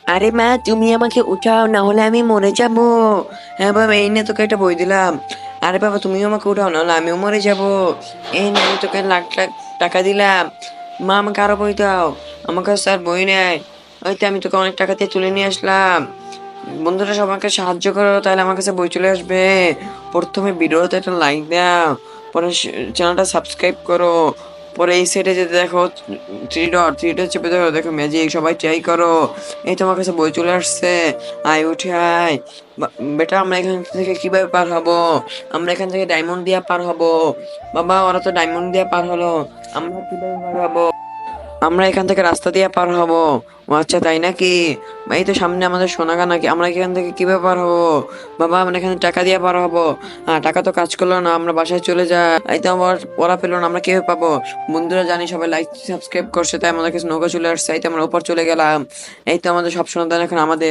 আরে মা, তুমি আমাকে উঠাও, না হলে আমি মরে যাব। হ্যাঁ বাবা, এই নিয়ে তোকে একটা বই দিলাম। আরে বাবা, তুমিও আমাকে উঠাও, না হলে আমিও মরে যাব। এই নিয়ে আমি তোকে লাখ লাখ টাকা দিলাম। মা, আমাকে আরো বই দাও। আমার কাছে স্যার বই নেই। ওই তো আমি তোকে অনেক টাকা দিয়ে তুলে নিয়ে আসলাম। বন্ধুরা সব আমাকে সাহায্য করো, তাহলে আমার কাছে বই চলে আসবে। প্রথমে ভিডিওতে একটা লাইক দাও, পরে চ্যানেলটা সাবস্ক্রাইব করো, পরে এই সাইডে যেতে দেখো থ্রি ডট চেপে ধরো, দেখো ম্যাজিক, সবাই ট্রাই করো। এই তোমার কাছে বই চলে আসছে। আয় উঠে আয়। বেটা, আমরা এখান থেকে কিভাবে পার হব? আমরা এখান থেকে ডায়মন্ড দিয়ে পার হব। বাবা, ওরা তো ডায়মন্ড দিয়ে পার হলো, আমরা কিভাবে পার হব? আমরা এখান থেকে রাস্তা দিয়ে পার হব। ও আচ্ছা, তাই নাকি? এই তো সামনে আমাদের সোনাগা, নাকি আমরা এখান থেকে কিভাবে পার হবো? বাবা, আমরা এখানে টাকা দিয়ে পার হবো। টাকা তো কাজ করলো না, আমরা বাসায় চলে যাই। এই তো আমার পড়া পেলো না, আমরা কিভাবে পাবো? বন্ধুরা জানি সবাই লাইক সাবস্ক্রাইব করছে, তাই আমাদের কাছে নৌকা চলে আসছে। এই তো আমরা উপর চলে গেলাম। এই তো আমাদের সব সন্তান এখন আমাদের।